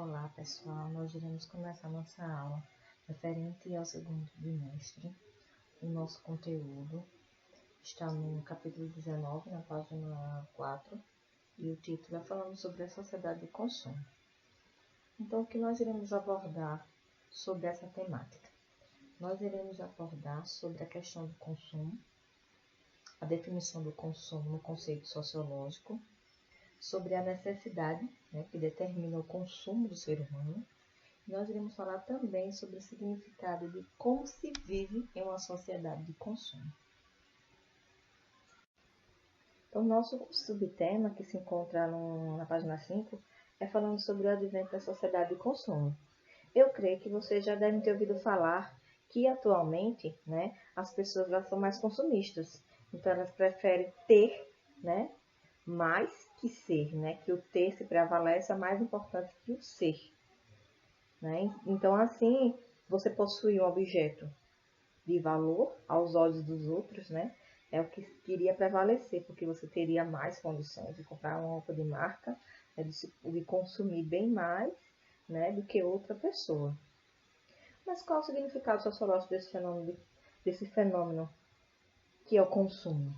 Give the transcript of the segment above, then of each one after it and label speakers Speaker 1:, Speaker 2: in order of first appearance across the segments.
Speaker 1: Olá pessoal, nós iremos começar nossa aula referente ao segundo bimestre. O nosso conteúdo está no capítulo 19, na página 4, e o título é falando sobre a sociedade de consumo. Então, o que nós iremos abordar sobre essa temática? Nós iremos abordar sobre a questão do consumo, a definição do consumo no conceito sociológico, sobre a necessidade, que determina o consumo do ser humano. Nós iremos falar também sobre o significado de como se vive em uma sociedade de consumo. Então, nosso subtema, que se encontra na página 5, é falando sobre o advento da sociedade de consumo. Eu creio que vocês já devem ter ouvido falar que atualmente, as pessoas já são mais consumistas. Então, elas preferem ter, mais que ser, que o ter se prevalece é mais importante que o ser. Então, assim, você possui um objeto de valor aos olhos dos outros, é o que iria prevalecer, porque você teria mais condições de comprar uma roupa de marca, de consumir bem mais, do que outra pessoa. Mas qual o significado sociológico desse fenômeno que é o consumo?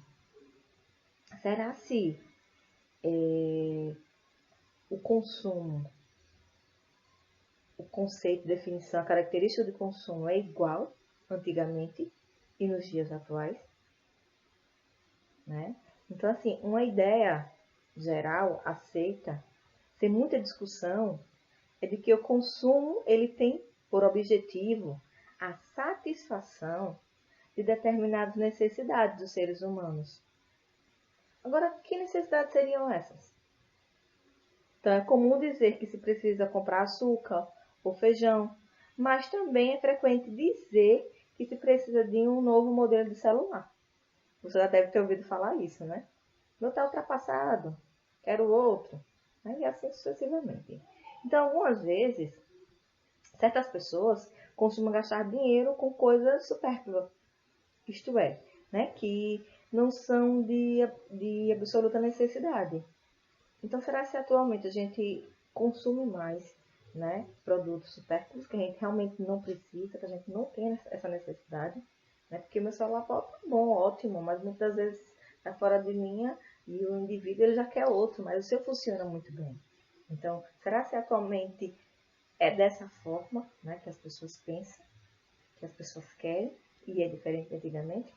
Speaker 1: Será se o consumo, o conceito, definição, a característica de consumo é igual antigamente e nos dias atuais? Então, assim, uma ideia geral, aceita, sem muita discussão, é de que o consumo ele tem por objetivo a satisfação de determinadas necessidades dos seres humanos. Agora, que necessidades seriam essas? Então, é comum dizer que se precisa comprar açúcar ou feijão, mas também é frequente dizer que se precisa de um novo modelo de celular. Você já deve ter ouvido falar isso, né? Meu está ultrapassado, quero outro, e assim sucessivamente. Então, algumas vezes, certas pessoas costumam gastar dinheiro com coisas supérfluas, isto é, que não são de absoluta necessidade. Então, será que atualmente a gente consome mais, produtos supérfluos que a gente realmente não precisa, que a gente não tem essa necessidade? Porque o meu celular pode estar bom, ótimo, mas muitas vezes está fora de linha e o indivíduo ele já quer outro, mas o seu funciona muito bem. Então, será que atualmente é dessa forma, que as pessoas pensam, que as pessoas querem, e é diferente de antigamente,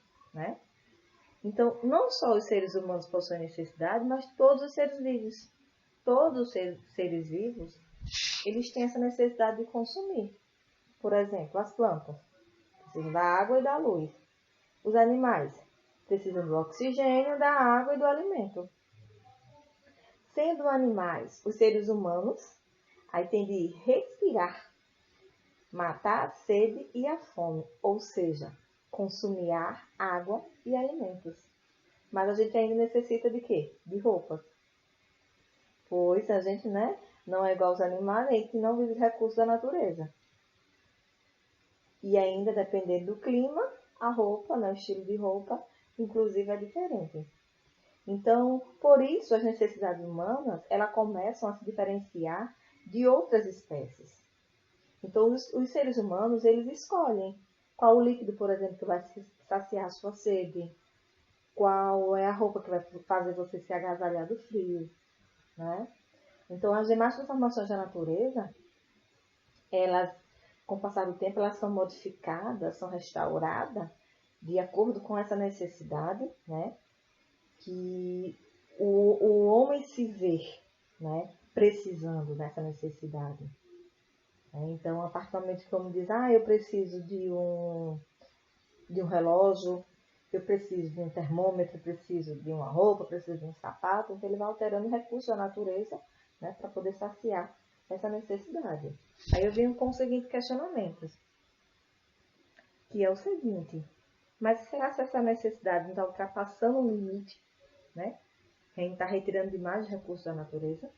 Speaker 1: Então, não só os seres humanos possuem necessidade, mas todos os seres vivos. Todos os seres vivos, eles têm essa necessidade de consumir. Por exemplo, as plantas precisam da água e da luz. Os animais precisam do oxigênio, da água e do alimento. Sendo animais, os seres humanos, aí tem de respirar, matar a sede e a fome, ou seja, consumir ar, água e alimentos. Mas a gente ainda necessita de quê? De roupas. Pois a gente, não é igual aos animais, a gente não vive recursos da natureza. E ainda, dependendo do clima, a roupa, o estilo de roupa, inclusive, é diferente. Então, por isso, as necessidades humanas, elas começam a se diferenciar de outras espécies. Então, os seres humanos, eles escolhem qual o líquido, por exemplo, que vai saciar a sua sede, qual é a roupa que vai fazer você se agasalhar do frio, Então, as demais transformações da natureza, elas, com o passar do tempo, elas são modificadas, são restauradas de acordo com essa necessidade, que o homem se vê, precisando dessa necessidade. Então, a partir do momento que o homem diz, eu preciso de um relógio, eu preciso de um termômetro, eu preciso de uma roupa, eu preciso de um sapato, então ele vai alterando o recurso da natureza, para poder saciar essa necessidade. Aí eu venho com o seguinte questionamento, que é o seguinte, mas será que essa necessidade está ultrapassando o limite, A gente está retirando demais recursos da natureza?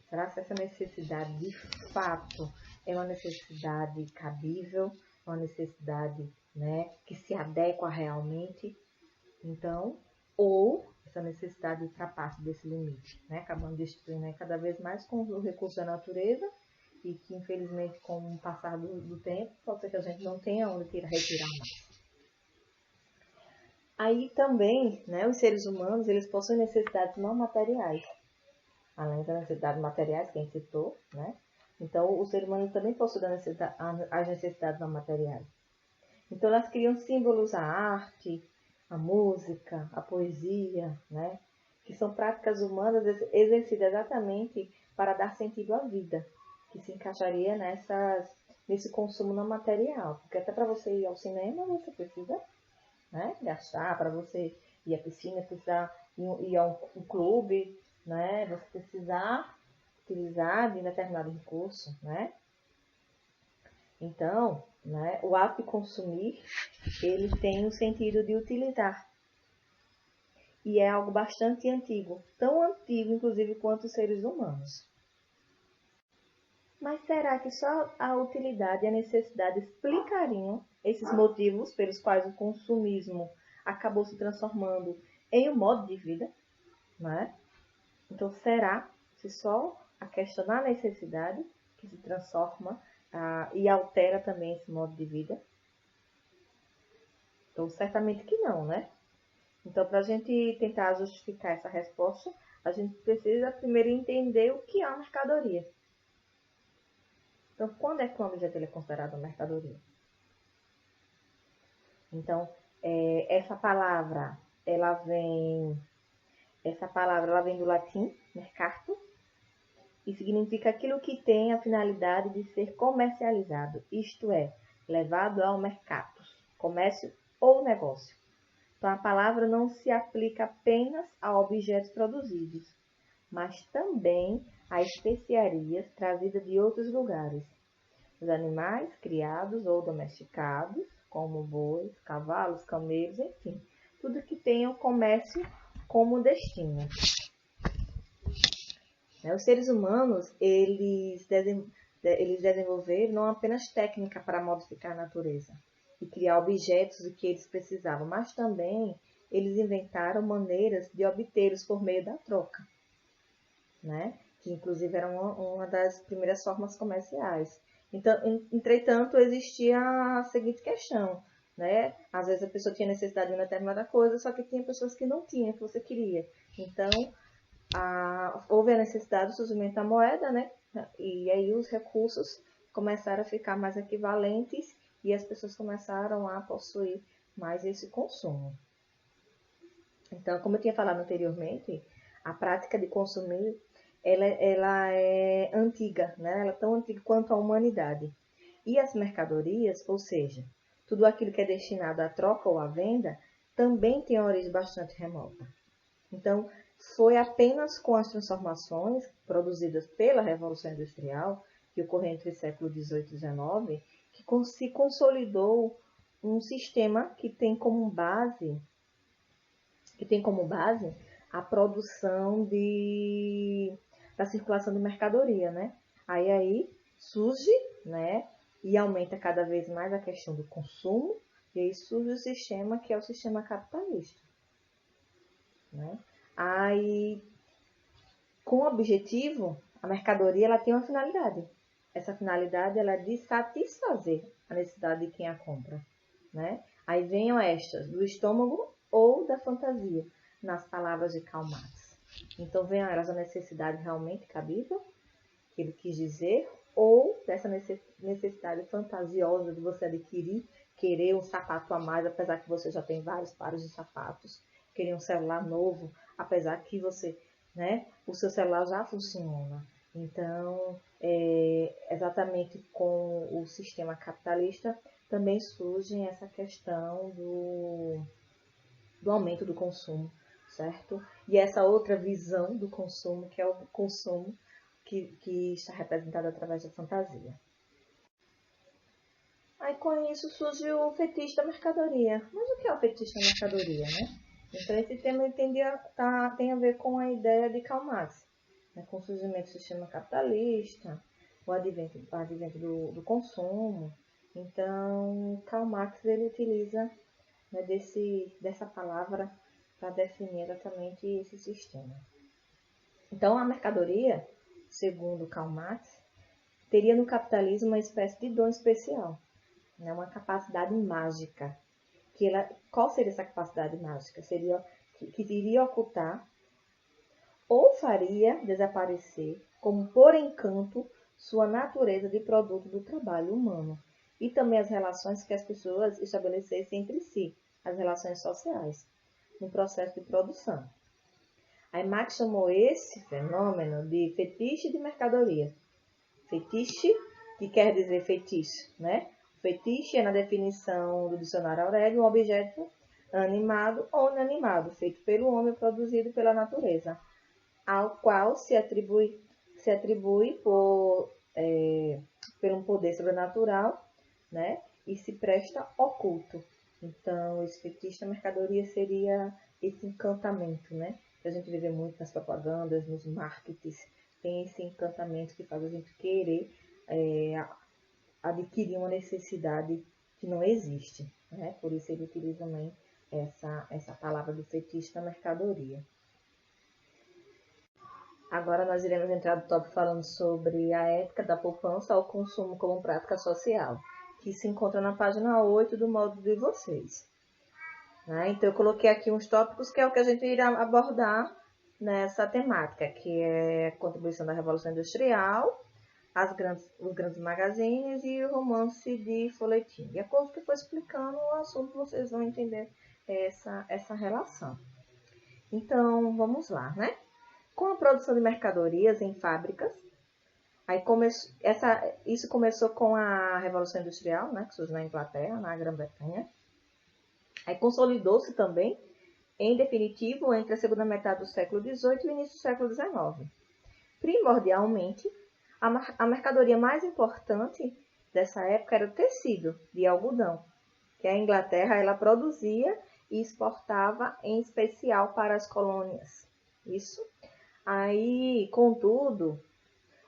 Speaker 1: Será que essa necessidade, de fato, é uma necessidade cabível, uma necessidade, que se adequa realmente? Então, ou essa necessidade ultrapassa desse limite, acabando destruindo cada vez mais com o recurso da natureza e que infelizmente com o passar do tempo pode ser que a gente não tenha onde retirar mais. Aí também, né, os seres humanos, eles possuem necessidades não materiais, além das necessidades materiais que a gente citou, né? Então, os seres humanos também possuem as necessidades não materiais. Então, elas criam símbolos, a arte, a música, a poesia, né? Que são práticas humanas exercidas exatamente para dar sentido à vida, que se encaixaria nesse consumo não material. Porque até para você ir ao cinema, você precisa, né, gastar, para você ir à piscina, precisar ir a um clube, né? Você precisar utilizar de determinado recurso, né? Então, né, o ato de consumir, ele tem o sentido de utilizar. E é algo bastante antigo, tão antigo, inclusive, quanto os seres humanos. Mas será que só a utilidade e a necessidade explicariam esses motivos pelos quais o consumismo acabou se transformando em um modo de vida? Né? Então, será que só a questão da necessidade que se transforma e altera também esse modo de vida? Então, certamente que não, né? Então, para a gente tentar justificar essa resposta, a gente precisa primeiro entender o que é uma mercadoria. Então, quando é que um objeto é considerado uma mercadoria? Então, essa palavra ela vem do latim, mercato, e significa aquilo que tem a finalidade de ser comercializado, isto é, levado ao mercado, comércio ou negócio. Então, a palavra não se aplica apenas a objetos produzidos, mas também a especiarias trazidas de outros lugares. Os animais criados ou domesticados, como bois, cavalos, camelos, enfim, tudo que tenha o comércio como destino. Os seres humanos, eles desenvolveram não apenas técnica para modificar a natureza e criar objetos do que eles precisavam, mas também eles inventaram maneiras de obtê-los por meio da troca, né? Que inclusive era uma das primeiras formas comerciais. Então, entretanto, existia a seguinte questão, né? Às vezes a pessoa tinha necessidade de uma determinada coisa, só que tinha pessoas que não tinham, que você queria. Então, houve a necessidade do surgimento da moeda, né? E aí os recursos começaram a ficar mais equivalentes e as pessoas começaram a possuir mais esse consumo. Então, como eu tinha falado anteriormente, a prática de consumir ela é antiga, né? Ela é tão antiga quanto a humanidade. E as mercadorias, ou seja, tudo aquilo que é destinado à troca ou à venda, também tem uma origem bastante remota. Então, foi apenas com as transformações produzidas pela Revolução Industrial, que ocorreu entre o século XVIII e XIX, que se consolidou um sistema que tem como base a produção da circulação de mercadoria, né? Aí surge, né? E aumenta cada vez mais a questão do consumo, e aí surge o sistema que é o sistema capitalista, né? Aí, com o objetivo, a mercadoria ela tem uma finalidade. Essa finalidade ela é de satisfazer a necessidade de quem a compra, né? Aí venham estas, do estômago ou da fantasia, nas palavras de Karl Marx. Então, venham elas a necessidade realmente cabível, que ele quis dizer, ou dessa necessidade fantasiosa de você adquirir, querer um sapato a mais, apesar que você já tem vários pares de sapatos, querer um celular novo, apesar que você, né, o seu celular já funciona. Então, exatamente com o sistema capitalista, também surge essa questão do aumento do consumo, certo? E essa outra visão do consumo, que é o consumo que está representado através da fantasia. Aí com isso surge o fetiche da mercadoria. Mas o que é o fetiche da mercadoria, né? Então esse tema tem a ver com a ideia de Karl Marx, né? Com o surgimento do sistema capitalista, o advento do consumo. Então Karl Marx ele utiliza, né, dessa palavra para definir exatamente esse sistema. Então a mercadoria, segundo Karl Marx, teria no capitalismo uma espécie de dom especial, né? Uma capacidade mágica. Qual seria essa capacidade mágica? Seria que iria ocultar ou faria desaparecer, como por encanto, sua natureza de produto do trabalho humano e também as relações que as pessoas estabelecessem entre si, as relações sociais, no processo de produção. A Marx chamou esse fenômeno de fetiche de mercadoria. Fetiche, que quer dizer feitiço, né? Fetiche é, na definição do dicionário Aurélio, um objeto animado ou inanimado, feito pelo homem, produzido pela natureza, ao qual se atribui por um poder sobrenatural, né? E se presta oculto. Então, esse fetiche da mercadoria seria esse encantamento, né? Que a gente vê muito nas propagandas, nos marketings, tem esse encantamento que faz a gente querer adquirir uma necessidade que não existe, né? Por isso ele utiliza também essa palavra do fetiche da mercadoria. Agora nós iremos entrar no tópico falando sobre a ética da poupança ao consumo como prática social, que se encontra na página 8 do módulo de vocês. Né? Então eu coloquei aqui uns tópicos que é o que a gente irá abordar nessa temática, que é a contribuição da Revolução Industrial, os grandes magazines e o romance de folhetim. De acordo com o que eu for explicando o assunto, vocês vão entender essa relação. Então, vamos lá, né? Com a produção de mercadorias em fábricas, isso começou com a Revolução Industrial, né, que surgiu na Inglaterra, na Grã-Bretanha. Aí consolidou-se também, em definitivo, entre a segunda metade do século XVIII e o início do século XIX. Primordialmente, a mercadoria mais importante dessa época era o tecido de algodão, que a Inglaterra ela produzia e exportava em especial para as colônias. Isso. Aí, contudo,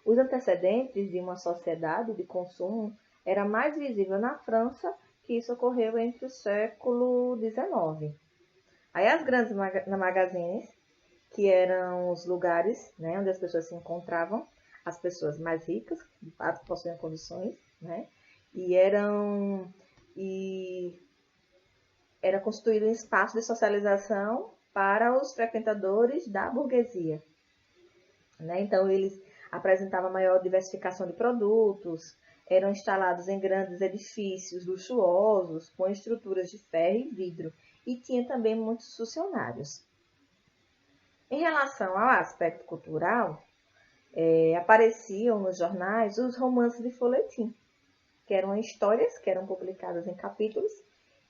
Speaker 1: os antecedentes de uma sociedade de consumo era mais visível na França, que isso ocorreu entre o século XIX. Aí as grandes magazines, que eram os lugares, né, onde as pessoas se encontravam, as pessoas mais ricas, que de fato possuíam condições, né, e era constituído um espaço de socialização para os frequentadores da burguesia. Né? Então, eles apresentavam maior diversificação de produtos, eram instalados em grandes edifícios luxuosos, com estruturas de ferro e vidro, e tinha também muitos funcionários. Em relação ao aspecto cultural, apareciam nos jornais os romances de folhetim, que eram histórias que eram publicadas em capítulos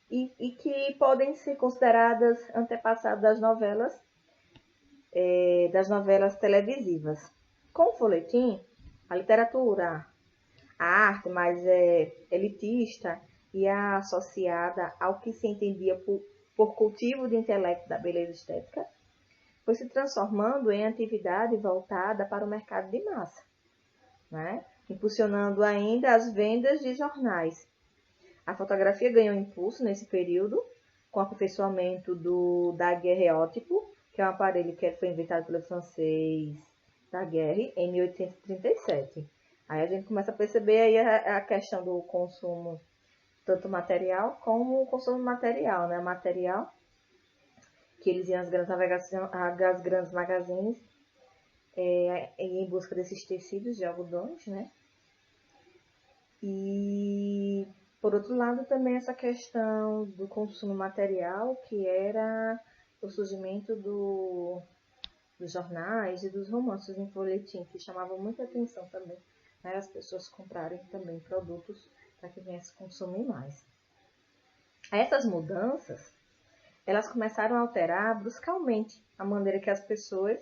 Speaker 1: e que podem ser consideradas antepassadas das novelas televisivas. Com o folhetim, a literatura, a arte mais elitista e associada ao que se entendia por cultivo de intelecto da beleza estética, foi se transformando em atividade voltada para o mercado de massa, né? Impulsionando ainda as vendas de jornais. A fotografia ganhou impulso nesse período, com o aperfeiçoamento do daguerreótipo, que é um aparelho que foi inventado pelo francês Daguerre em 1837. Aí a gente começa a perceber aí a questão do consumo, tanto material como o consumo material, né? Material, que eles iam às grandes magazines em busca desses tecidos de algodões, né? E, por outro lado, também essa questão do consumo material, que era o surgimento dos jornais e dos romances em folhetim, que chamavam muita atenção também, né? As pessoas comprarem também produtos para que viessem consumir mais. Essas mudanças, elas começaram a alterar bruscamente a maneira que as pessoas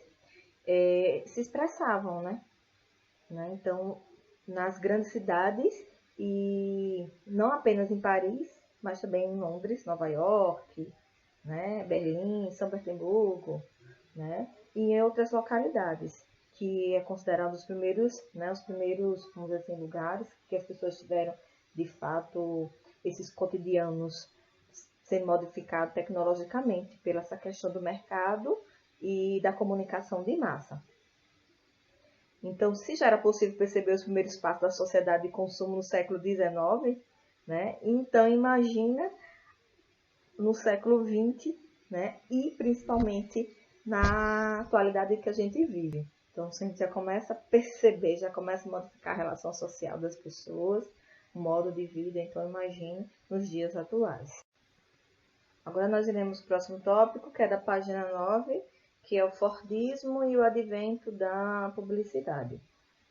Speaker 1: se expressavam, né? Então, nas grandes cidades, e não apenas em Paris, mas também em Londres, Nova York, né? Berlim, São Petersburgo, né? E em outras localidades, que é considerado os primeiros, né? Os primeiros, vamos dizer assim, lugares que as pessoas tiveram, de fato, esses cotidianos ser modificado tecnologicamente pela essa questão do mercado e da comunicação de massa. Então, se já era possível perceber os primeiros passos da sociedade de consumo no século XIX, né? Então, imagina no século XX, né? E principalmente na atualidade que a gente vive. Então, a gente já começa a perceber, já começa a modificar a relação social das pessoas, o modo de vida. Então, imagine nos dias atuais. Agora nós iremos para o próximo tópico, que é da página 9, que é o Fordismo e o advento da publicidade.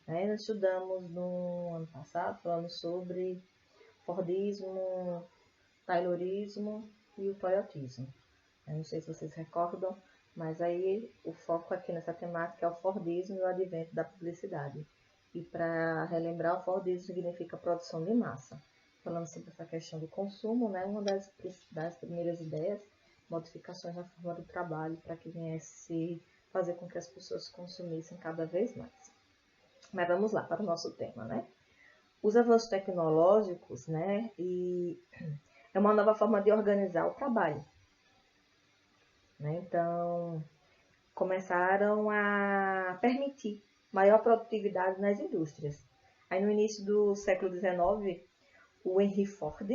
Speaker 1: Nós estudamos no ano passado, falando sobre Fordismo, Taylorismo e o Toyotismo. Eu não sei se vocês recordam, mas aí o foco aqui nessa temática é o Fordismo e o advento da publicidade. E para relembrar, o Fordismo significa produção de massa. Falando sobre essa questão do consumo, né, uma das primeiras ideias, modificações na forma do trabalho para que viesse fazer com que as pessoas consumissem cada vez mais. Mas vamos lá para o nosso tema, né? Os avanços tecnológicos, né, e é uma nova forma de organizar o trabalho. Né? Então, começaram a permitir maior produtividade nas indústrias. Aí, no início do século XIX, o Henry Ford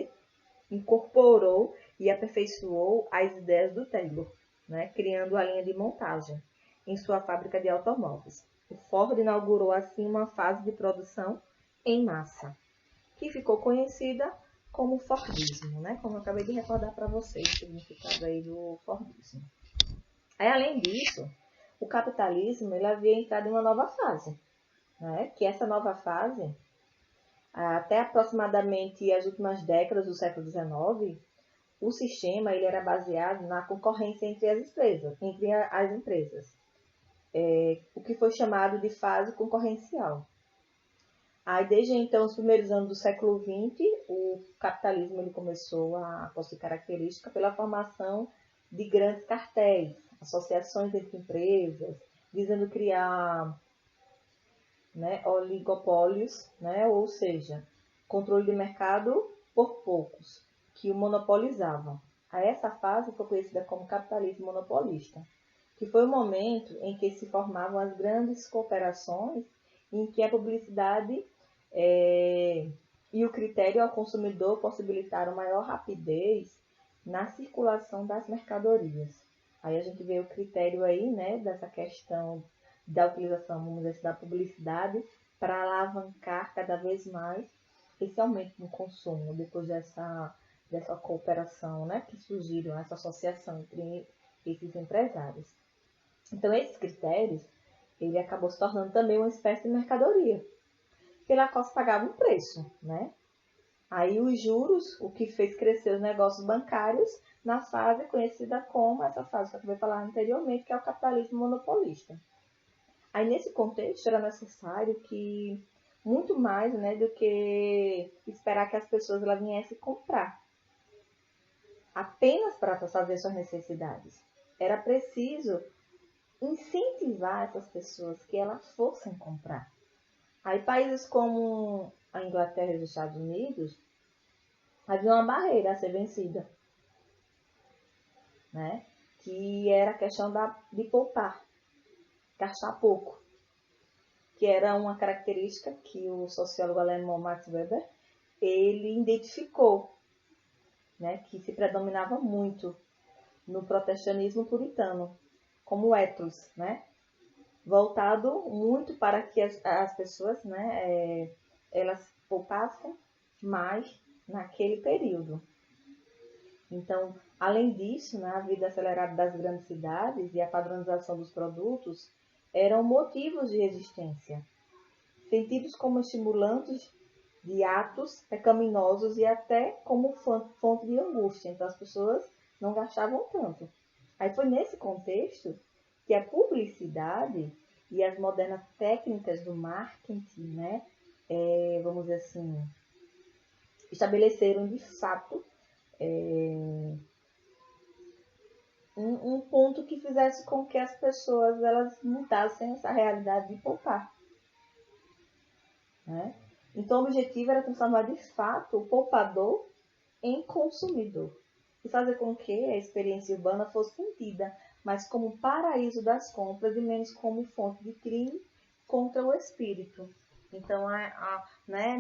Speaker 1: incorporou e aperfeiçoou as ideias do Taylor, né? Criando a linha de montagem em sua fábrica de automóveis. O Ford inaugurou, assim, uma fase de produção em massa, que ficou conhecida como Fordismo, né? Como eu acabei de recordar para vocês o significado aí do Fordismo. Aí, além disso, o capitalismo ele havia entrado em uma nova fase, né? Que essa nova fase, até aproximadamente as últimas décadas do século XIX, o sistema ele era baseado na concorrência entre as empresas, o que foi chamado de fase concorrencial. Aí, desde então, os primeiros anos do século XX, o capitalismo ele começou a possuir característica pela formação de grandes cartéis, associações entre empresas, visando criar, né, oligopólios, né, ou seja, controle de mercado por poucos, que o monopolizavam. A essa fase foi conhecida como capitalismo monopolista, que foi o momento em que se formavam as grandes cooperações, em que a publicidade e o critério ao consumidor possibilitaram maior rapidez na circulação das mercadorias. Aí a gente vê o critério aí, né, dessa questão da utilização, vamos dizer, da publicidade para alavancar cada vez mais esse aumento no consumo, depois dessa cooperação, né, que surgiram, essa associação entre esses empresários. Então, esses critérios, ele acabou se tornando também uma espécie de mercadoria, pela qual se pagava um preço, né? Aí os juros, o que fez crescer os negócios bancários na fase conhecida como essa fase que eu acabei de falar anteriormente, que é o capitalismo monopolista. Aí nesse contexto era necessário que, muito mais, né, do que esperar que as pessoas elas viessem comprar, apenas para satisfazer suas necessidades. Era preciso incentivar essas pessoas que elas fossem comprar. Aí países como a Inglaterra e os Estados Unidos, havia uma barreira a ser vencida, né? Que era a questão de poupar, gastar pouco, que era uma característica que o sociólogo alemão Max Weber, ele identificou, né? Que se predominava muito no protestantismo puritano, como o ethos, né? Voltado muito para que as pessoas, né, elas poupassem mais naquele período. Então, além disso, né, a vida acelerada das grandes cidades e a padronização dos produtos eram motivos de resistência, sentidos como estimulantes de atos pecaminosos e até como fonte de angústia. Então, as pessoas não gastavam tanto. Aí foi nesse contexto que a publicidade e as modernas técnicas do marketing, né, vamos dizer assim, estabeleceram de fato um ponto que fizesse com que as pessoas elas mudassem essa realidade de poupar, né? Então, o objetivo era transformar de fato o poupador em consumidor e fazer com que a experiência urbana fosse sentida mais como paraíso das compras e menos como fonte de crime contra o espírito. Então, né,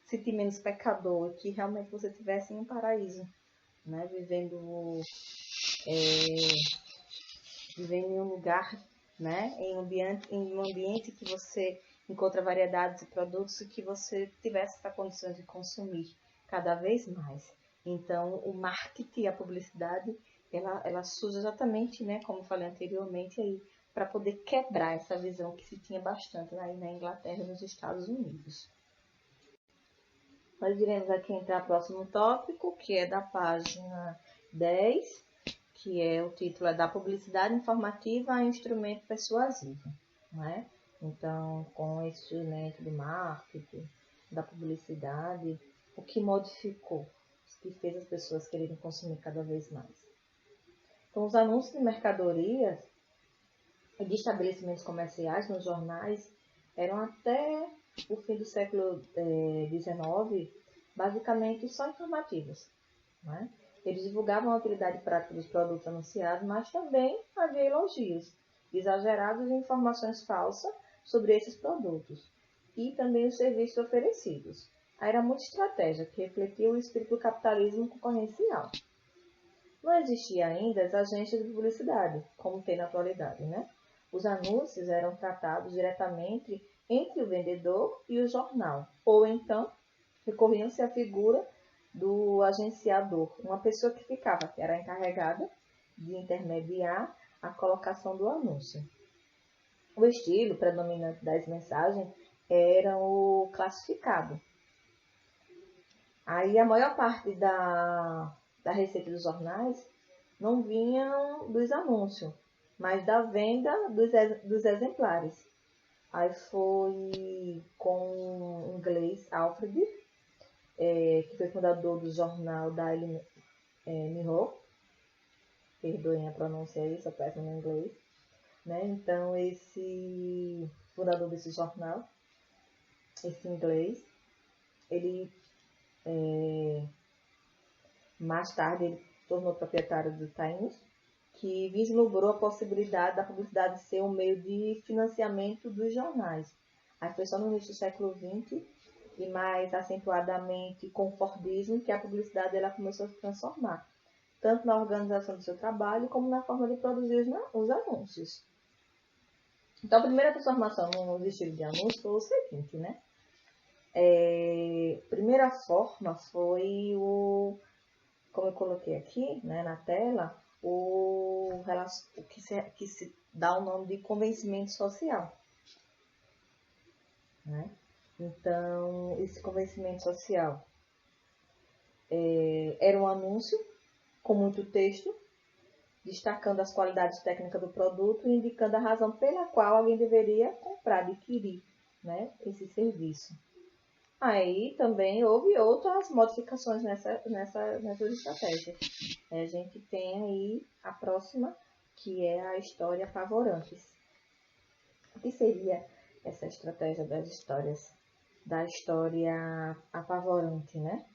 Speaker 1: sentir menos pecador, que realmente você estivesse em um paraíso, né, vivendo em um lugar, né, em um ambiente que você encontra variedades de produtos e que você tivesse essa condição de consumir cada vez mais. Então, o marketing, a publicidade, ela surge exatamente, né, como falei anteriormente, aí, para poder quebrar essa visão que se tinha bastante aí na Inglaterra e nos Estados Unidos. Nós iremos aqui entrar no próximo tópico, que é da página 10, que o título é da publicidade informativa a instrumento persuasivo, né? Então, com esse instrumento do marketing, da publicidade, o que modificou, o que fez as pessoas quererem consumir cada vez mais. Então, os anúncios de mercadorias e de estabelecimentos comerciais nos jornais eram até o fim do século XIX, basicamente só informativos, né? Eles divulgavam a utilidade prática dos produtos anunciados, mas também havia elogios exagerados e informações falsas sobre esses produtos e também os serviços oferecidos. Aí era muita estratégia que refletia o espírito do capitalismo concorrencial. Não existia ainda as agências de publicidade, como tem na atualidade, né? Os anúncios eram tratados diretamente entre o vendedor e o jornal, ou então recorriam-se à figura do agenciador, uma pessoa que era encarregada de intermediar a colocação do anúncio. O estilo predominante das mensagens era o classificado. Aí a maior parte da receita dos jornais não vinham dos anúncios, mas da venda dos exemplares. Aí foi com o inglês Alfred, que foi fundador do jornal Daily Mirror, perdoem a pronúncia aí, sou péssima em inglês, né? Então, esse fundador desse jornal, esse inglês, ele mais tarde ele tornou proprietário do Times, que vislumbrou a possibilidade da publicidade ser um meio de financiamento dos jornais. Aí foi só no início do século XX e mais acentuadamente com o Fordismo que a publicidade ela começou a se transformar, tanto na organização do seu trabalho como na forma de produzir os anúncios. Então, a primeira transformação no estilo de anúncio foi o seguinte, né? Primeira forma foi como eu coloquei aqui, né, na tela, o que se dá o nome de convencimento social, né? Então, esse convencimento social era um anúncio com muito texto, destacando as qualidades técnicas do produto e indicando a razão pela qual alguém deveria comprar, adquirir, né, esse serviço. Aí também houve outras modificações nessas estratégias. A gente tem aí a próxima, que é a história apavorantes. O que seria essa estratégia das histórias? Da história apavorante, né?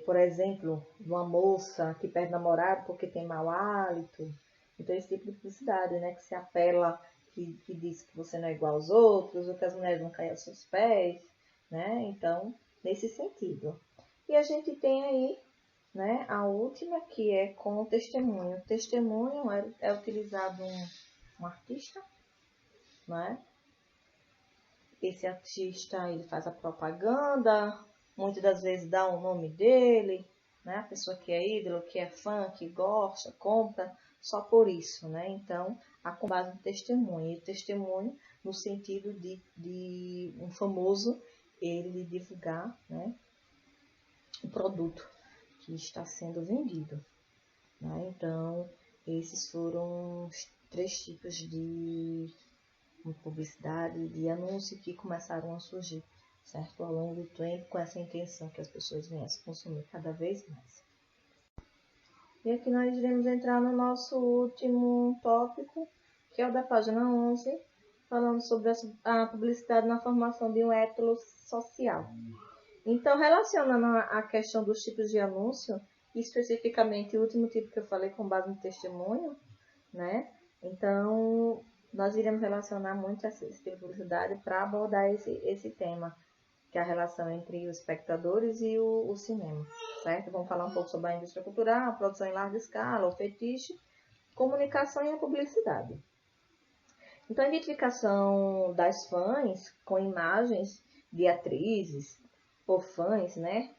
Speaker 1: Por exemplo, uma moça que perde namorado porque tem mau hálito. Então, esse tipo de publicidade, né? Que se apela, que diz que você não é igual aos outros, ou que as mulheres vão cair aos seus pés, né? Então, nesse sentido. E a gente tem aí, né, a última, que é com o testemunho. O testemunho é utilizado um artista, né? Esse artista, ele faz a propaganda, muitas das vezes dá o nome dele, né? A pessoa que é ídolo, que é fã, que gosta, compra, só por isso, né? Então, com base no testemunho. E testemunho no sentido de um famoso, ele divulgar, né, o produto que está sendo vendido, né? Então, esses foram os 3 tipos de publicidade, de anúncio que começaram a surgir, certo? Ao longo do tempo, com essa intenção que as pessoas viessem consumir cada vez mais. E aqui nós iremos entrar no nosso último tópico, que é o da página 11, falando sobre a publicidade na formação de um étalo social. Então, relacionando a questão dos tipos de anúncio, especificamente o último tipo que eu falei com base no testemunho, né? Então, nós iremos relacionar muito esse tipo de publicidade para abordar esse tema, que é a relação entre os espectadores e o cinema, certo? Vamos falar um pouco sobre a indústria cultural, a produção em larga escala, o fetiche, comunicação e a publicidade. Então, a identificação das fãs com imagens de atrizes ou fãs, né?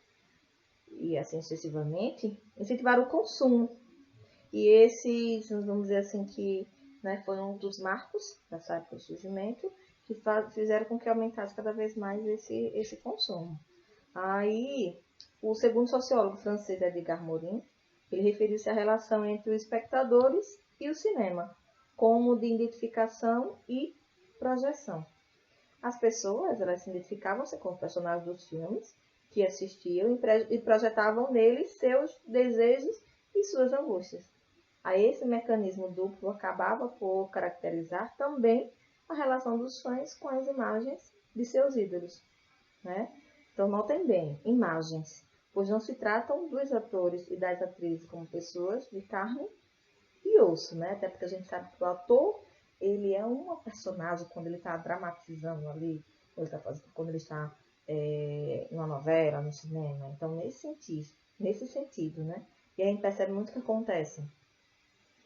Speaker 1: E assim sucessivamente, incentivaram o consumo. E esses, vamos dizer assim, que né, foi um dos marcos dessa época do surgimento, que fizeram com que aumentasse cada vez mais esse consumo. Aí, o segundo sociólogo francês, Edgar Morin, ele referiu-se à relação entre os espectadores e o cinema, como de identificação e projeção. As pessoas, elas se identificavam-se com os personagens dos filmes que assistiam e projetavam neles seus desejos e suas angústias. A esse mecanismo duplo acabava por caracterizar também a relação dos fãs com as imagens de seus ídolos, né? Então, notem bem, imagens, pois não se tratam dos atores e das atrizes como pessoas de carne e osso, né? Até porque a gente sabe que o ator, ele é uma personagem quando ele está dramatizando ali, quando ele está numa novela, no cinema. Então, nesse sentido, né? E a gente percebe muito o que acontece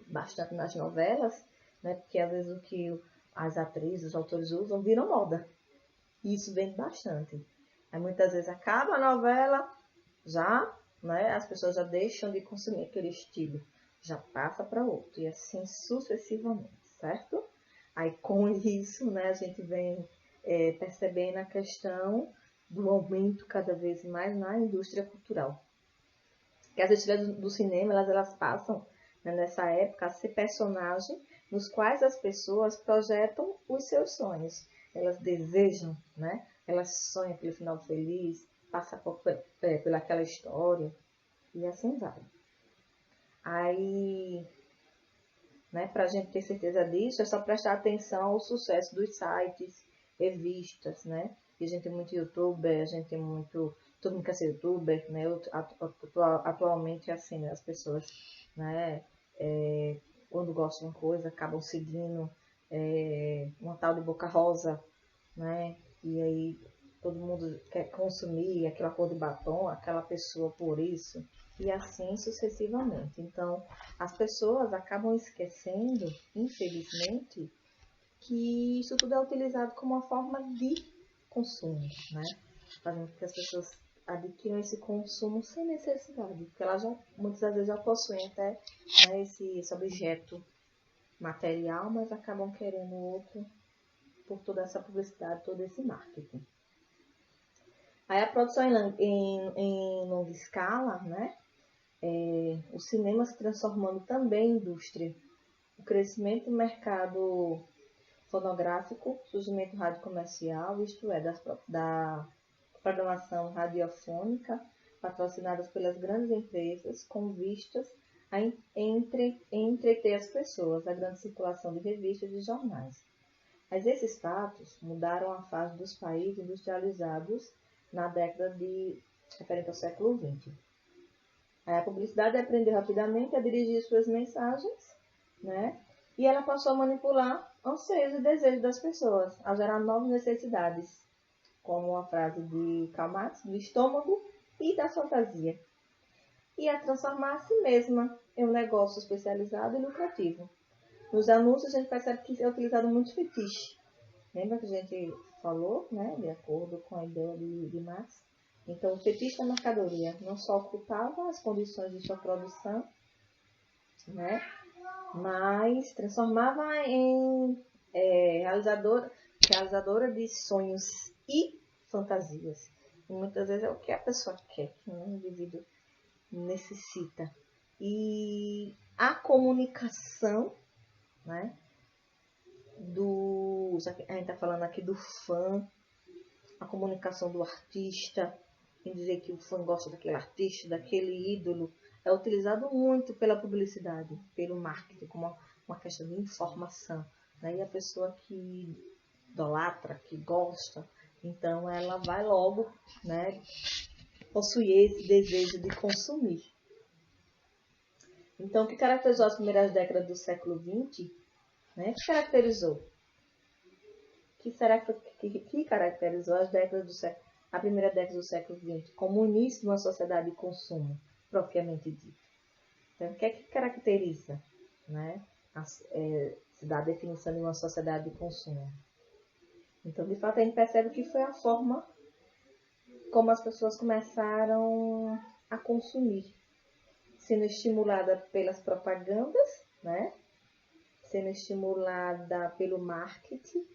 Speaker 1: bastante nas novelas, né? Porque às vezes o que as atrizes, os autores usam, viram moda. E isso vem bastante. Aí muitas vezes acaba a novela, já, né? As pessoas já deixam de consumir aquele estilo, já passa para outro, e assim sucessivamente, certo? Aí com isso, né, a gente vem percebendo a questão do aumento cada vez mais na indústria cultural. Que as estrelas do cinema, elas passam, né, nessa época, a ser personagens nos quais as pessoas projetam os seus sonhos. Elas desejam, né? Elas sonham pelo final feliz, passam pela aquela história, e assim vai. Aí, né, para a gente ter certeza disso, é só prestar atenção ao sucesso dos sites, revistas, né? E a gente tem muito youtuber, a gente tem muito... Todo mundo quer ser youtuber, né? Atualmente é assim, né? As pessoas, né? Quando gostam de uma coisa, acabam seguindo uma tal de Boca Rosa, né? E aí todo mundo quer consumir aquela cor de batom, aquela pessoa por isso, e assim sucessivamente. Então, as pessoas acabam esquecendo, infelizmente, que isso tudo é utilizado como uma forma de consumo, né? Fazendo com que as pessoas adquiram esse consumo sem necessidade, porque elas já, muitas vezes já possuem até, né, esse objeto material, mas acabam querendo outro por toda essa publicidade, todo esse marketing. Aí a produção em longa escala, né? O cinema se transformando também em indústria. O crescimento do mercado fonográfico, surgimento rádio comercial, isto é, da programação radiofônica, patrocinadas pelas grandes empresas, com vistas a entreter as pessoas, a grande circulação de revistas e jornais. Mas esses fatos mudaram a fase dos países industrializados na década referente ao século XX. A publicidade aprendeu rapidamente a dirigir suas mensagens, né? E ela passou a manipular anseios e desejos das pessoas, a gerar novas necessidades, como a frase de Karl Marx, do estômago e da fantasia, e a transformar a si mesma em um negócio especializado e lucrativo. Nos anúncios a gente percebe que é utilizado muito fetiche. Lembra que a gente falou, né, de acordo com a ideia de Marx? Então, o fetiche da mercadoria não só ocultava as condições de sua produção, né, mas transformava em realizadora de sonhos e fantasias. E muitas vezes é o que a pessoa quer, que o indivíduo necessita. E a comunicação, né, já que a gente está falando aqui do fã, a comunicação do artista, em dizer que o fã gosta daquele artista, daquele ídolo, é utilizado muito pela publicidade, pelo marketing, como uma questão de informação. Né? E a pessoa que idolatra, que gosta, então ela vai logo, né, possuir esse desejo de consumir. Então, o que caracterizou as primeiras décadas do século XX né? Que caracterizou? Que será que caracterizou a primeira década do século XX como o início de uma sociedade de consumo, propriamente dito? Então, o que é que caracteriza, né, se dá a definição de uma sociedade de consumo? Então, de fato, a gente percebe que foi a forma como as pessoas começaram a consumir, sendo estimulada pelas propagandas, né? Sendo estimulada pelo marketing,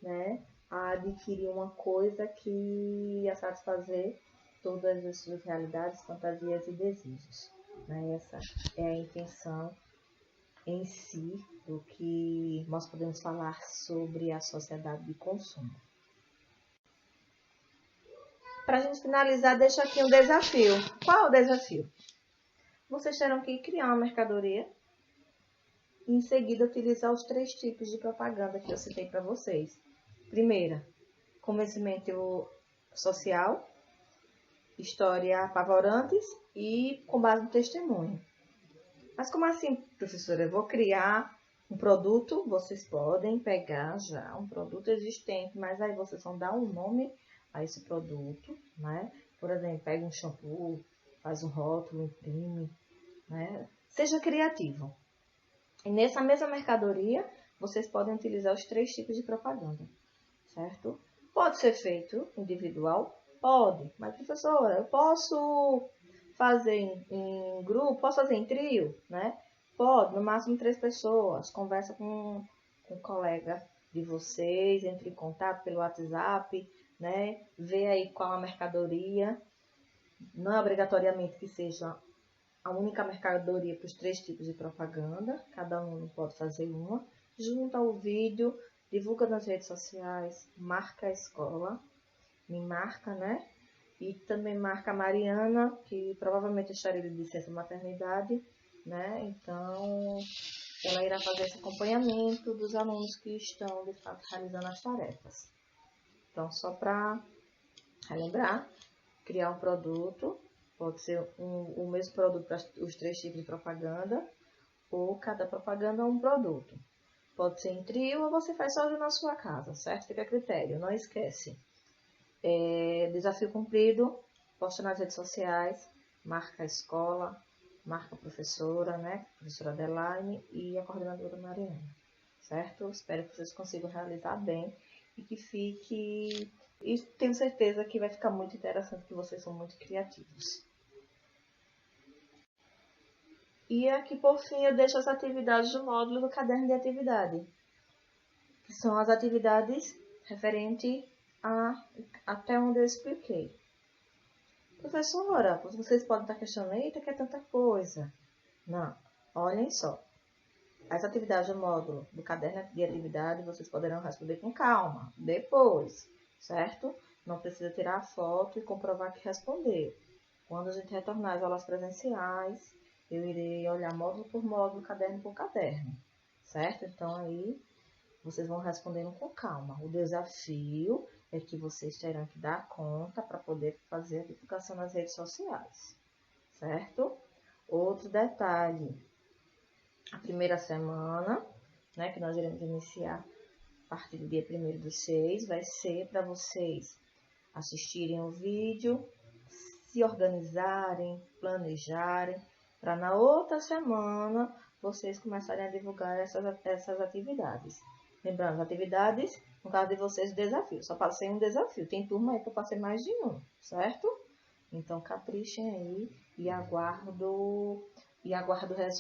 Speaker 1: né? A adquirir uma coisa que ia satisfazer todas as suas realidades, fantasias e desejos. Né? Essa é a intenção em si do que nós podemos falar sobre a sociedade de consumo. Para a gente finalizar, deixo aqui um desafio. Qual é o desafio? Vocês terão que criar uma mercadoria e em seguida utilizar os 3 tipos de propaganda que eu citei para vocês. Primeira, convencimento social, história apavorantes e com base no testemunho. Mas como assim, professora? Eu vou criar um produto, vocês podem pegar já um produto existente, mas aí vocês vão dar um nome a esse produto, né? Por exemplo, pega um shampoo, faz um rótulo, imprime, né? Seja criativo. E nessa mesma mercadoria, vocês podem utilizar os 3 tipos de propaganda, certo? Pode ser feito individual? Pode. Mas, professora, eu posso fazer em grupo? Posso fazer em trio? Né? Pode, no máximo 3 pessoas. Conversa com um colega de vocês, entre em contato pelo WhatsApp, né? Vê aí qual a mercadoria. Não é obrigatoriamente que seja a única mercadoria para os 3 tipos de propaganda. Cada um pode fazer uma. Junta o vídeo, divulga nas redes sociais, marca a escola, me marca, né? E também marca a Mariana, que provavelmente estaria de licença maternidade, né? Então, ela irá fazer esse acompanhamento dos alunos que estão, de fato, realizando as tarefas. Então, só para relembrar, criar um produto, pode ser o mesmo produto para os 3 tipos de propaganda, ou cada propaganda é um produto. Pode ser em trio ou você faz sozinho na sua casa, certo? Fica a critério, não esquece. Desafio cumprido, posta nas redes sociais, marca a escola, marca a professora, né? A professora Adelaine e a coordenadora Mariana, certo? Espero que vocês consigam realizar bem e que fique... E tenho certeza que vai ficar muito interessante, que vocês são muito criativos. E aqui, por fim, eu deixo as atividades do módulo do caderno de atividade, que são as atividades referentes até onde eu expliquei. Professora, vocês podem estar questionando, eita, que é tanta coisa. Não, olhem só. As atividades do módulo do caderno de atividade, vocês poderão responder com calma, depois, certo? Não precisa tirar a foto e comprovar que respondeu. Quando a gente retornar às aulas presenciais, eu irei olhar módulo por módulo, caderno por caderno, certo? Então, aí, vocês vão respondendo com calma. O desafio é que vocês terão que dar conta para poder fazer a divulgação nas redes sociais, certo? Outro detalhe, a primeira semana, né, que nós iremos iniciar a partir do dia 1º/6, vai ser para vocês assistirem o vídeo, se organizarem, planejarem, para na outra semana vocês começarem a divulgar essas atividades. Lembrando, atividades, no caso de vocês, desafio. Só passei um desafio. Tem turma aí que eu passei mais de um, certo? Então, caprichem aí e aguardo o resultado.